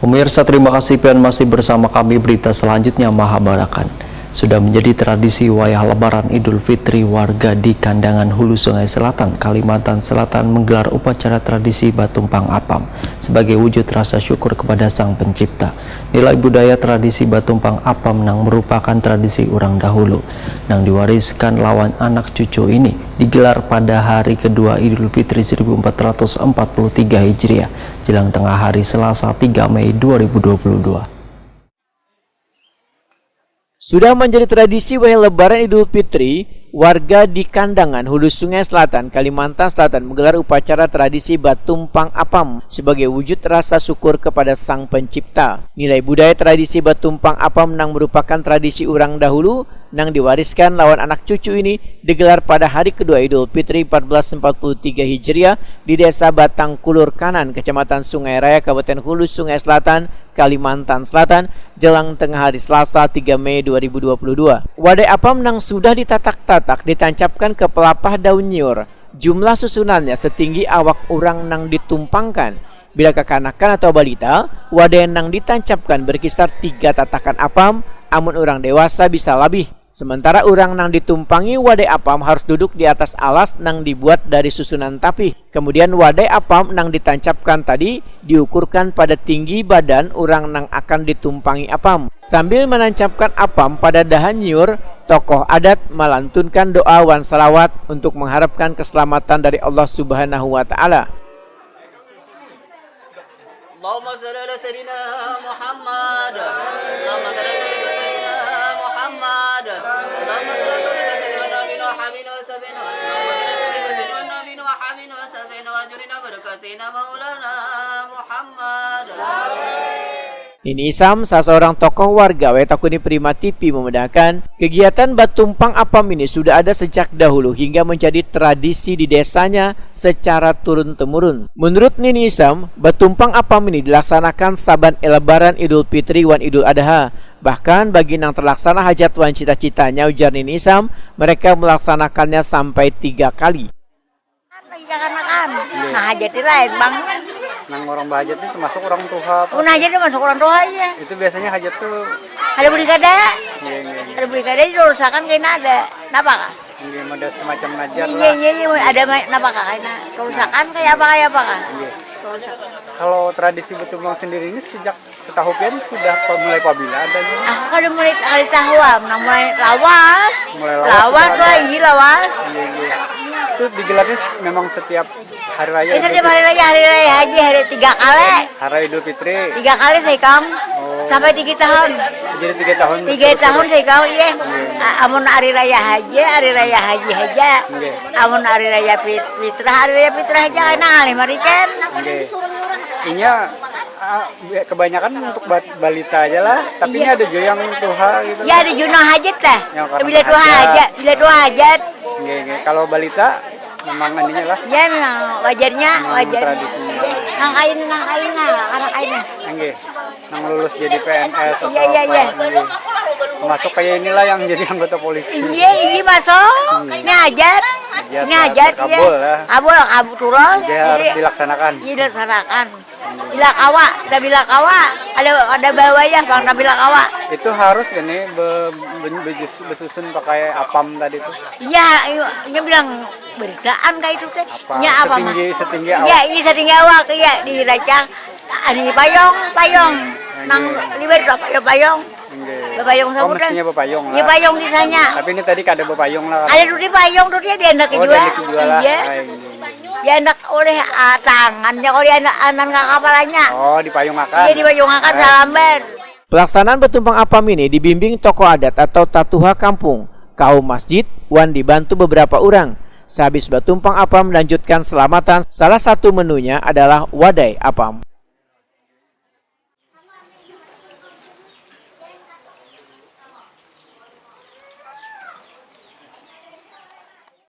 Pemirsa, terima kasih pian masih bersama kami. Berita selanjutnya, Mahabarakan. Sudah menjadi tradisi wayah lebaran Idul Fitri warga di Kandangan Hulu Sungai Selatan, Kalimantan Selatan menggelar upacara tradisi Batumpang Apam sebagai wujud rasa syukur kepada Sang Pencipta. Nilai budaya tradisi Batumpang Apam yang merupakan tradisi orang dahulu yang diwariskan lawan anak cucu ini digelar pada hari kedua Idul Fitri 1443 Hijriah jelang tengah hari Selasa 3 Mei 2022. Sudah menjadi tradisi wayah lebaran Idul Fitri, warga di Kandangan Hulu Sungai Selatan, Kalimantan Selatan menggelar upacara tradisi Batumpang Apam sebagai wujud rasa syukur kepada Sang Pencipta. Nilai budaya tradisi Batumpang Apam yang merupakan tradisi orang dahulu yang diwariskan lawan anak cucu ini digelar pada hari kedua Idul Fitri 1443 Hijriah di Desa Batang Kulur Kanan, Kecamatan Sungai Raya, Kabupaten Hulu Sungai Selatan, Kalimantan Selatan, jelang tengah hari Selasa 3 Mei 2022. Wadai apam yang sudah ditatak-tatak ditancapkan ke pelapah daun nyiur. Jumlah susunannya setinggi awak orang yang ditumpangkan. Bila kekanakan atau balita, wadai yang ditancapkan berkisar 3 tatakan apam, amun orang dewasa bisa lebih. Sementara orang yang ditumpangi wadai apam harus duduk di atas alas yang dibuat dari susunan tapih. Kemudian wadai apam yang ditancapkan tadi diukurkan pada tinggi badan orang yang akan ditumpangi apam. Sambil menancapkan apam pada dahan nyiur, tokoh adat melantunkan doa wan salawat untuk mengharapkan keselamatan dari Allah Subhanahu wa Ta'ala. Allahumma shalli ala sayyidina Muhammad. Allahumma shalli ala sayyidina Muhammad. Allahumma shalli ala sayyidina Nabi Muhammad wa sabina. Allahumma shalli ala sayyidina Nabi Muhammad wa sabina wa ajrina barakatina maulana Muhammad. Nini Isam, salah seorang tokoh warga Wetakuni Prima TV, memudahkan kegiatan Batumpang Apam ini sudah ada sejak dahulu hingga menjadi tradisi di desanya secara turun-temurun. Menurut Nini Isam, Batumpang Apam ini dilaksanakan saban lebaran Idul Fitri wan Idul Adha. Bahkan bagi yang terlaksana hajat wan cita-citanya, ujar Nini Isam, mereka melaksanakannya sampai 3 kali. Nah, hajat lain bang. Nang orang bahajat itu termasuk orang tua. Oh, nah hajat masuk orang tua ya. Itu biasanya hajat tuh ada beli kada. Iya. Ada beli kada diurusakan kayak ada. Napa kak? Iya, ada semacam ngajar lah. Iya, ada napa kak? Kayak kerusakan kayak apa kak? Iya. Kerusakan. Kalau tradisi Batumpang sendiri ini sejak setahu pian sudah mulai pabila adanya. Aku kada mulai kali tahu mulai lawas. Lawas lagi lawas. Iya. Itu digelarnya memang setiap hari raya. Setiap hari raya haji hari 3 kali. Hari Idul Fitri. 3 kali saya kam. Sampai 3 tahun. Jadi 3 tahun. 3 tahun saya kam iya. Amun hari raya haji aja. Amun hari raya fitrah aja kana limarikan. Inya kebanyakan untuk balita aja lah, tapi ini ada juga yang tuha gitu. Ya ada junah hajat lah. Bila tuha hajat. Kalau balita memang ininya lah. Ya memang wajarnya. Tradisinya. Nang kain anak kainnya. Nang lulus jadi PNS atau Iya. Masuk kayak inilah yang jadi anggota polisi. Iya masuk. Ini hajat ya. Kabul terus. Jadi harus dilaksanakan. Iya dilaksanakan. Bila kawa ada bawahnya bang bila kawa. Itu harus ini bersusun pakai apam tadi tuh. Iya, ini bilang berdaan kayak itu teh. Ya apa? Setinggi awak. Iya, setinggi awak ya diracang. Ada payung. Nang libat payung. Bepayung sama mestinya bepayung lah. Iya payung di sana. Tapi ini tadi kada bepayung lah. Ada di payung tuh dia hendak dijual. Iya. Dia hendak oleh tangannya oleh anak kepalanya. Oh, dipayungakan. Iya, dipayungakan salamber. Pelaksanaan Batumpang Apam ini dibimbing tokoh adat atau tatuha kampung, kaum masjid, wan dibantu beberapa orang. Sehabis Batumpang Apam melanjutkan selamatan, salah satu menunya adalah wadai apam.